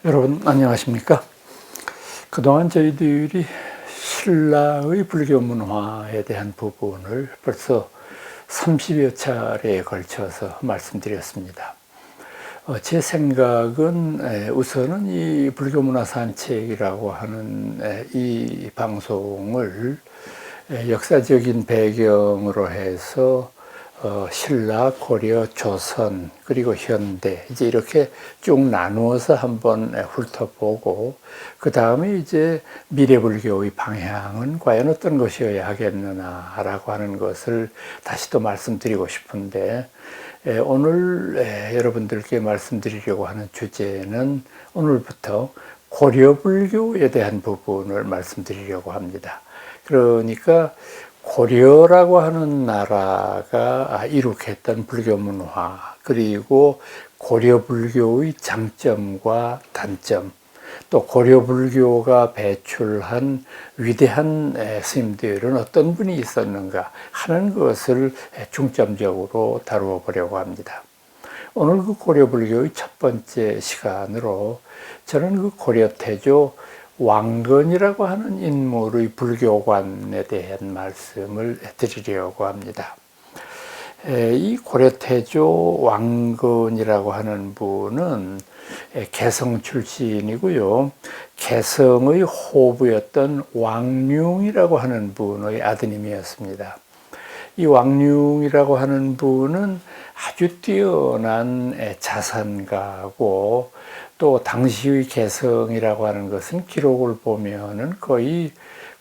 여러분 안녕하십니까? 그동안 저희들이 신라의 불교 문화에 대한 부분을 벌써 30여 차례에 걸쳐서 말씀드렸습니다. 제 생각은 우선은 이 불교문화 산책이라고 하는 이 방송을 역사적인 배경으로 해서 신라, 고려, 조선, 그리고 현대 이제 이렇게 쭉 나누어서 한번 훑어보고 그 다음에 이제 미래불교의 방향은 과연 어떤 것이어야 하겠느냐라고 하는 것을 다시 또 말씀드리고 싶은데 오늘 여러분들께 말씀드리려고 하는 주제는 오늘부터 고려불교에 대한 부분을 말씀드리려고 합니다. 그러니까 고려라고 하는 나라가 이룩했던 불교 문화, 그리고 고려 불교의 장점과 단점, 또 고려 불교가 배출한 위대한 스님들은 어떤 분이 있었는가 하는 것을 중점적으로 다루어 보려고 합니다. 오늘 그 고려 불교의 첫 번째 시간으로 저는 그 고려 태조 왕건이라고 하는 인물의 불교관에 대한 말씀을 드리려고 합니다. 이 고려태조 왕건이라고 하는 분은 개성 출신이고요. 개성의 호부였던 왕룡이라고 하는 분의 아드님이었습니다. 이 왕룡이라고 하는 분은 아주 뛰어난 자산가고 또 당시의 개성이라고 하는 것은 기록을 보면은 거의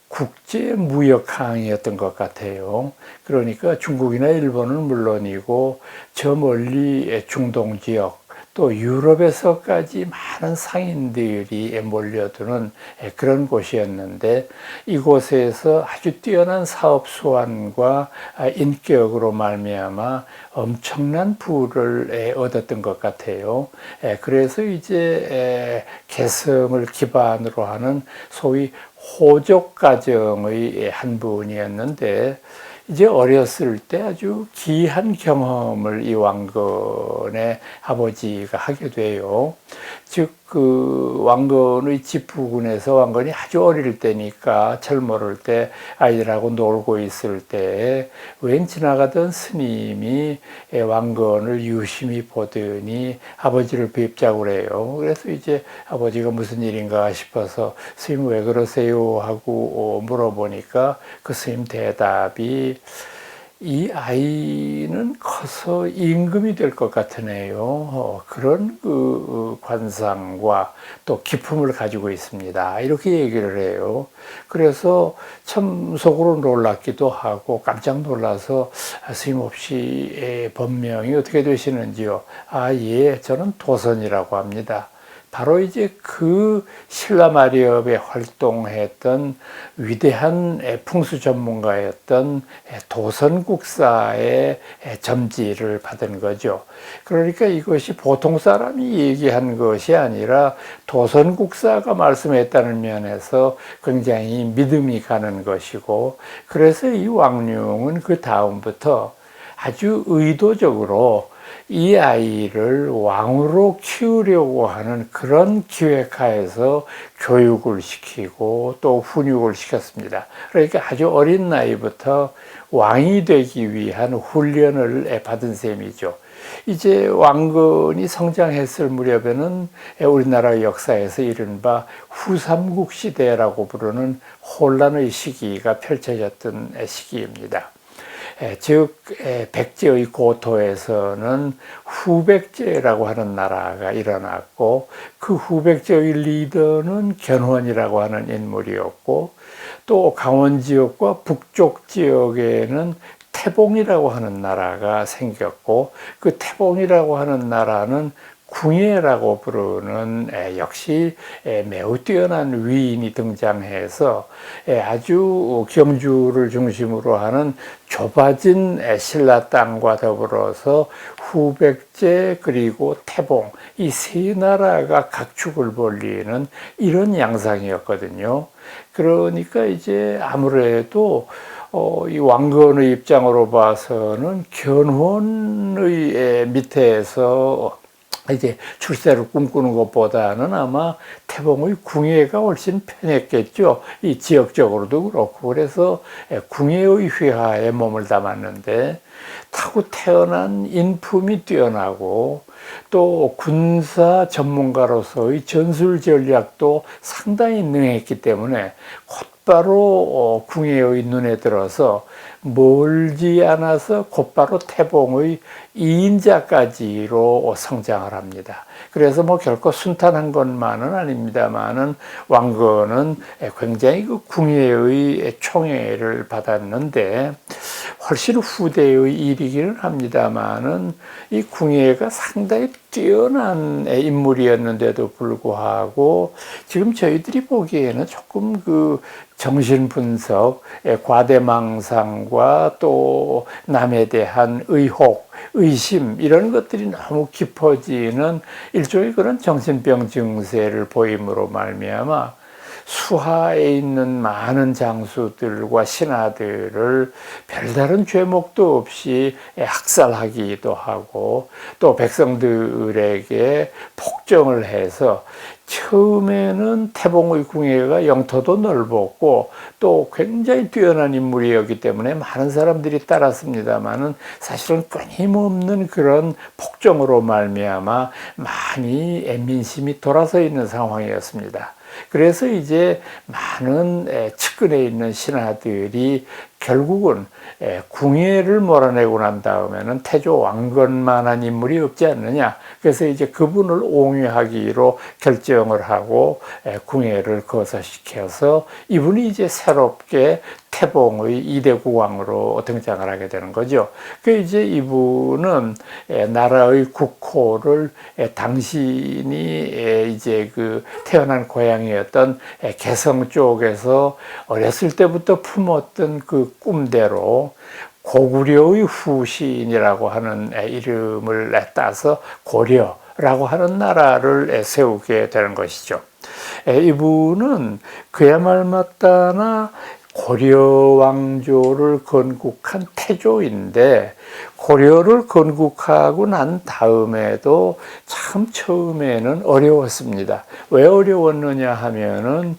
국제 무역항이었던 것 같아요. 그러니까 중국이나 일본은 물론이고 저 멀리 중동 지역 또 유럽에서까지 많은 상인들이 몰려드는 그런 곳이었는데 이곳에서 아주 뛰어난 사업 수완과 인격으로 말미암아 엄청난 부를 얻었던 것 같아요. 그래서 이제 개성을 기반으로 하는 소위 호족 가정의 한 분이었는데 이제 어렸을 때 아주 귀한 경험을 이 왕건의 아버지가 하게 돼요. 즉, 그 왕건의 집 부근에서 왕건이 아주 어릴 때니까 젊어를 때 아이들하고 놀고 있을 때 웬 지나가던 스님이 왕건을 유심히 보더니 아버지를 뵙자고 그래요. 그래서 이제 아버지가 무슨 일인가 싶어서 스님 왜 그러세요 하고 물어보니까 그 스님 대답이 이 아이는 커서 임금이 될 것 같으네요. 그런 그 관상과 또 기품을 가지고 있습니다. 이렇게 얘기를 해요. 그래서 참 속으로 놀랍기도 하고 깜짝 놀라서 스님 혹시 본명이 어떻게 되시는지요? 아, 예, 저는 도선이라고 합니다. 바로 이제 그 신라 마리업에 활동했던 위대한 풍수 전문가였던 도선국사의 점지를 받은 거죠. 그러니까 이것이 보통 사람이 얘기한 것이 아니라 도선국사가 말씀했다는 면에서 굉장히 믿음이 가는 것이고, 그래서 이 왕룡은 그 다음부터 아주 의도적으로 이 아이를 왕으로 키우려고 하는 그런 기획하에서 교육을 시키고 또 훈육을 시켰습니다. 그러니까 아주 어린 나이부터 왕이 되기 위한 훈련을 받은 셈이죠. 이제 왕건이 성장했을 무렵에는 우리나라 역사에서 이른바 후삼국 시대라고 부르는 혼란의 시기가 펼쳐졌던 시기입니다. 즉 백제의 고토에서는 후백제라고 하는 나라가 일어났고 그 후백제의 리더는 견훤이라고 하는 인물이었고 또 강원 지역과 북쪽 지역에는 태봉이라고 하는 나라가 생겼고 그 태봉이라고 하는 나라는 궁예라고 부르는 역시 매우 뛰어난 위인이 등장해서 아주 경주를 중심으로 하는 좁아진 신라 땅과 더불어서 후백제 그리고 태봉 이 세 나라가 각축을 벌리는 이런 양상이었거든요. 그러니까 이제 아무래도 이 왕건의 입장으로 봐서는 견훤의 밑에서 이제 출세를 꿈꾸는 것보다는 아마 태봉의 궁예가 훨씬 편했겠죠. 이 지역적으로도 그렇고. 그래서 궁예의 휘하에 몸을 담았는데 타고 태어난 인품이 뛰어나고 또 군사 전문가로서의 전술 전략도 상당히 능했기 때문에 곧바로 궁예의 눈에 들어서 멀지 않아서 곧바로 태봉의 2인자까지로 성장을 합니다. 그래서 뭐 결코 순탄한 것만은 아닙니다만은 왕건은 굉장히 그 궁예의 총애를 받았는데 훨씬 후대의 일이기는 합니다만은 이 궁예가 상당히 뛰어난 인물이었는데도 불구하고 지금 저희들이 보기에는 조금 그 정신 분석, 과대망상과 또 남에 대한 의혹, 의심 이런 것들이 너무 깊어지는 일종의 그런 정신병 증세를 보임으로 말미암아 수하에 있는 많은 장수들과 신하들을 별다른 죄목도 없이 학살하기도 하고 또 백성들에게 폭정을 해서 처음에는 태봉의 궁예가 영토도 넓었고 또 굉장히 뛰어난 인물이었기 때문에 많은 사람들이 따랐습니다만은 사실은 끊임없는 그런 폭정으로 말미암아 많이 민심이 돌아서 있는 상황이었습니다. 그래서 이제 많은 측근에 있는 신하들이 결국은 궁예를 몰아내고 난 다음에는 태조 왕건만한 인물이 없지 않느냐. 그래서 이제 그분을 옹위하기로 결정을 하고 궁예를 거사시켜서 이분이 이제 새롭게 태봉의 2대 국왕으로 등장을 하게 되는 거죠. 그 이제 이분은 나라의 국호를 당신이 이제 그 태어난 고향이었던 개성 쪽에서 어렸을 때부터 품었던 그 꿈대로 고구려의 후신이라고 하는 이름을 따서 고려라고 하는 나라를 세우게 되는 것이죠. 이분은 그야말로 맞다나 고려 왕조를 건국한 태조인데 고려를 건국하고 난 다음에도 참 처음에는 어려웠습니다. 왜 어려웠느냐 하면은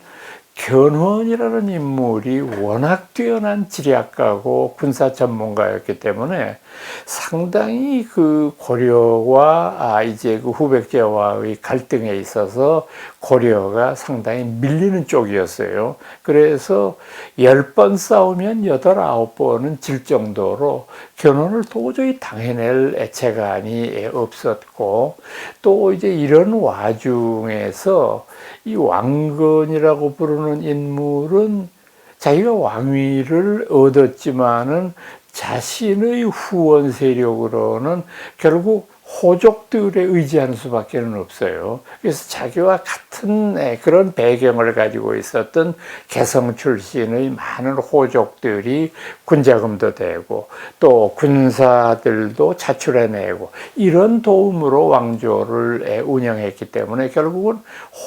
견훤이라는 인물이 워낙 뛰어난 지략가고 군사 전문가였기 때문에 상당히 그 고려와 이제 그 후백제와의 갈등에 있어서 고려가 상당히 밀리는 쪽이었어요. 그래서 10번 싸우면 8, 9번은 질 정도로 견훤을 도저히 당해낼 애체간이 없었고 또 이제 이런 와중에서 이 왕건이라고 부르는 인물은 자기가 왕위를 얻었지만은 자신의 후원 세력으로는 결국 호족들에 의지하는 수밖에 없어요. 그래서 자기와 같은 그런 배경을 가지고 있었던 개성 출신의 많은 호족들이 군자금도 되고 또 군사들도 차출해내고 이런 도움으로 왕조를 운영했기 때문에 결국은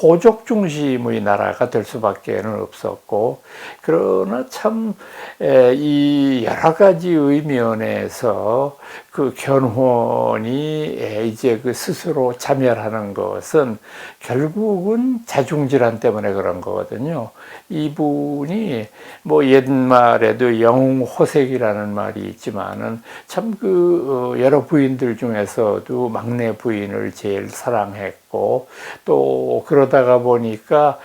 호족 중심의 나라가 될 수밖에 없었고 그러나 참 이 여러 가지의 면에서 그 견훤이 이제 그 스스로 자멸하는 것은 결국은 자중질환 때문에 그런 거거든요. 이분이 뭐 옛말에도 영웅호색이라는 말이 있지만은 참 그 여러 부인들 중에서도 막내 부인을 제일 사랑했고 또 그러다가 보니까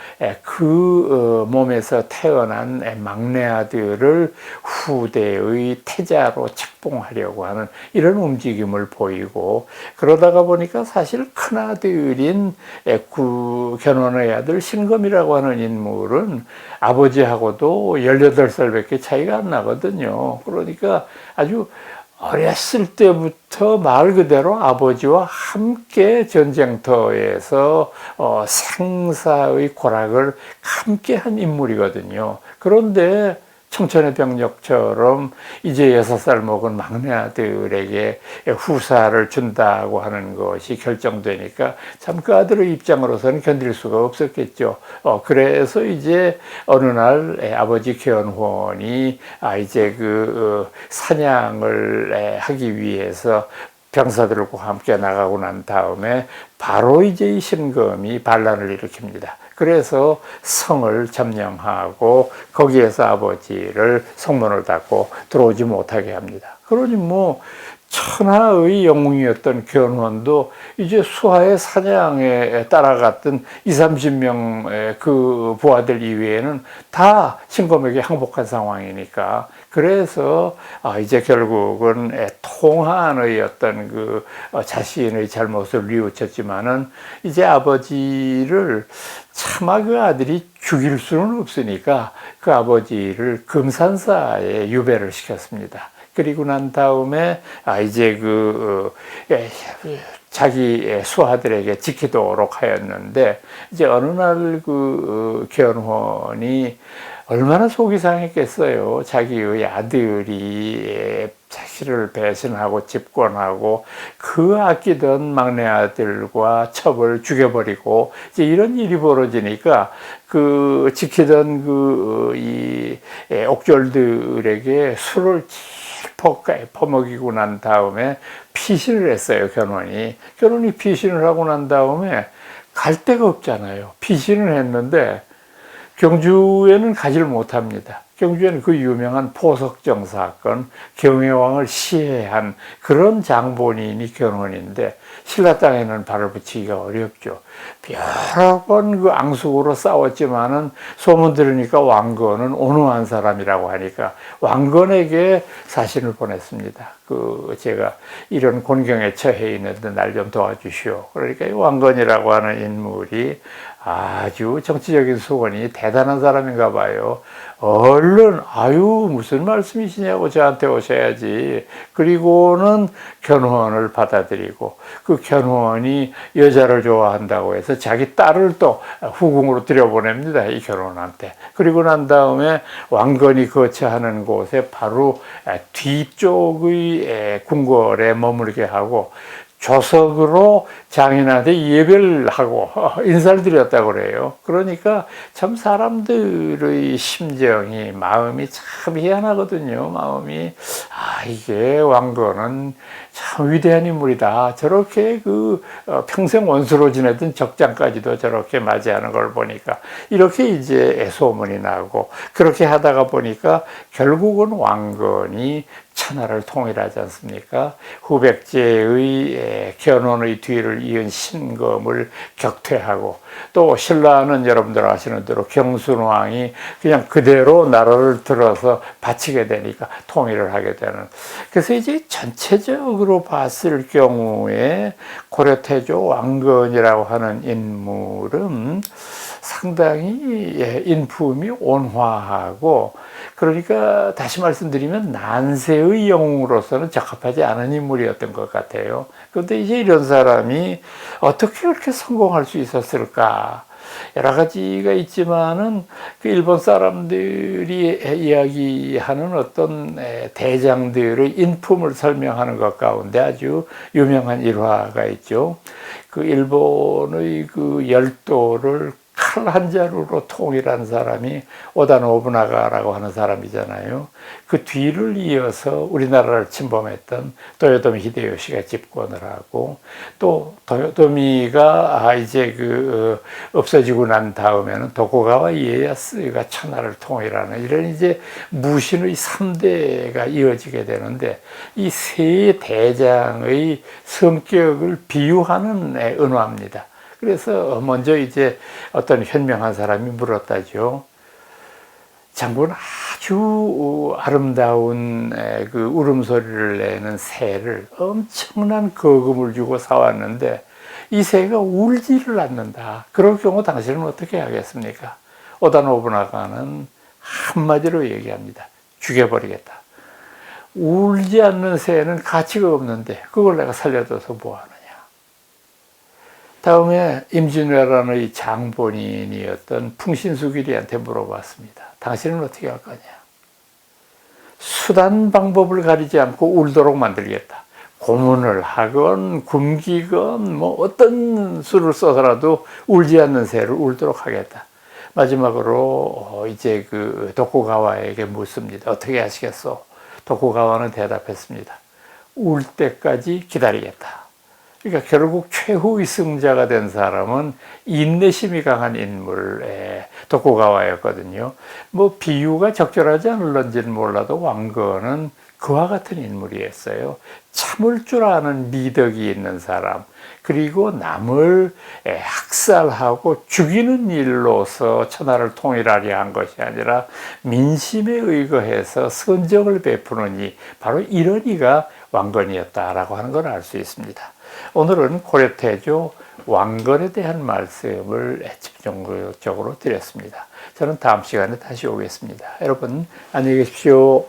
그 몸에서 태어난 막내 아들을 후대의 태자로 책봉하려고 하는 이런 움직임을 보이고 그러다가 보니까 사실 큰아들인 견훤의 아들 신검이라고 하는 인물은 아버지하고도 18살밖에 차이가 안 나거든요. 그러니까 아주 어렸을 때부터 말 그대로 아버지와 함께 전쟁터에서 생사의 고락을 함께 한 인물이거든요. 그런데 청천의 병력처럼 이제 6살 먹은 막내 아들에게 후사를 준다고 하는 것이 결정되니까 참 그 아들의 입장으로서는 견딜 수가 없었겠죠. 그래서 이제 어느 날 아버지 견훤이 이제 그 사냥을 하기 위해서 병사들과 함께 나가고 난 다음에 바로 이제 이 신금이 반란을 일으킵니다. 그래서 성을 점령하고 거기에서 아버지를 성문을 닫고 들어오지 못하게 합니다. 그러니 뭐 천하의 영웅이었던 견훤도 이제 수하의 사냥에 따라갔던 20-30명의 그 부하들 이외에는 다 신검에게 항복한 상황이니까, 그래서 이제 결국은 통한의 어떤 그 자신의 잘못을 뉘우쳤지만은 이제 아버지를 차마 그 아들이 죽일 수는 없으니까 그 아버지를 금산사에 유배를 시켰습니다. 그리고 난 다음에 이제 자기 수하들에게 지키도록 하였는데, 이제 어느 날 그 견훤이 얼마나 속이 상했겠어요. 자기의 아들이 자신을 배신하고 집권하고 그 아끼던 막내 아들과 첩을 죽여버리고 이제 이런 일이 벌어지니까 그 지키던 이 옥졸들에게 술을 퍼먹이고 난 다음에 피신을 했어요. 견훤이 피신을 하고 난 다음에 갈 데가 없잖아요. 피신을 했는데 경주에는 가지를 못합니다. 경주에는 그 유명한 포석정 사건, 경혜왕을 시해한 그런 장본인이 견훤인데 신라 땅에는 발을 붙이기가 어렵죠. 여러 번 그 앙숙으로 싸웠지만은 소문 들으니까 왕건은 온화한 사람이라고 하니까 왕건에게 사신을 보냈습니다. 제가 이런 곤경에 처해 있는데 날 좀 도와주시오. 그러니까 이 왕건이라고 하는 인물이 아주 정치적인 수건이 대단한 사람인가 봐요. 얼른 무슨 말씀이시냐고 저한테 오셔야지. 그리고는 견훤을 받아들이고 그 견훤이 여자를 좋아한다고 해서 자기 딸을 또 후궁으로 들여보냅니다. 이 견훤한테. 그리고 난 다음에 왕건이 거처하는 곳에 바로 뒤쪽의 궁궐에 머물게 하고 조석으로 장인한테 예배를 하고 인사를 드렸다고 그래요. 그러니까 참 사람들의 심정이, 마음이 참 희한하거든요. 마음이 이게 왕건은 참 위대한 인물이다. 저렇게 평생 원수로 지내던 적장까지도 저렇게 맞이하는 걸 보니까 이렇게 이제 소문이 나고, 그렇게 하다가 보니까 결국은 왕건이 천하를 통일하지 않습니까? 후백제의 견훤의 뒤를 이은 신검을 격퇴하고, 또 신라는 여러분들 아시는 대로 경순왕이 그냥 그대로 나라를 들어서 바치게 되니까 통일을 하게 되는. 그래서 이제 전체적으로 봤을 경우에 고려태조 왕건이라고 하는 인물은 상당히 인품이 온화하고, 그러니까 다시 말씀드리면 난세의 영웅으로서는 적합하지 않은 인물이었던 것 같아요. 그런데 이제 이런 사람이 어떻게 그렇게 성공할 수 있었을까? 여러 가지가 있지만은 그 일본 사람들이 이야기하는 어떤 대장들의 인품을 설명하는 것 가운데 아주 유명한 일화가 있죠. 그 일본의 그 열도를 칼 한 자루로 통일한 사람이 오다 노부나가라고 하는 사람이잖아요. 그 뒤를 이어서 우리나라를 침범했던 도요토미 히데요시가 집권을 하고, 또 도요토미가 이제 없어지고 난 다음에는 도쿠가와 이에야스가 천하를 통일하는 이런 이제 무신의 3대가 이어지게 되는데, 이 세 대장의 성격을 비유하는 은화입니다. 그래서 먼저 이제 어떤 현명한 사람이 물었다죠. 장군, 아주 아름다운 그 울음소리를 내는 새를 엄청난 거금을 주고 사왔는데 이 새가 울지를 않는다. 그럴 경우 당신은 어떻게 하겠습니까? 오다 노부나가는 한마디로 얘기합니다. 죽여버리겠다. 울지 않는 새는 가치가 없는데 그걸 내가 살려줘서 뭐하느냐. 다음에 임진왜란의 장본인이었던 풍신수길이한테 물어봤습니다. 당신은 어떻게 할 거냐? 수단 방법을 가리지 않고 울도록 만들겠다. 고문을 하건 굶기건 뭐 어떤 수를 써서라도 울지 않는 새를 울도록 하겠다. 마지막으로 이제 도쿠가와에게 묻습니다. 어떻게 하시겠소? 도쿠가와는 대답했습니다. 울 때까지 기다리겠다. 그러니까 결국 최후의 승자가 된 사람은 인내심이 강한 인물, 도쿠가와였거든요. 뭐 비유가 적절하지 않을런지는 몰라도 왕건은 그와 같은 인물이었어요. 참을 줄 아는 미덕이 있는 사람, 그리고 남을 학살하고 죽이는 일로서 천하를 통일하려 한 것이 아니라 민심에 의거해서 선정을 베푸는 이, 바로 이런 이가 왕건이었다라고 하는 걸 알 수 있습니다. 오늘은 고려태조 왕건에 대한 말씀을 집중적으로 드렸습니다. 저는 다음 시간에 다시 오겠습니다. 여러분 안녕히 계십시오.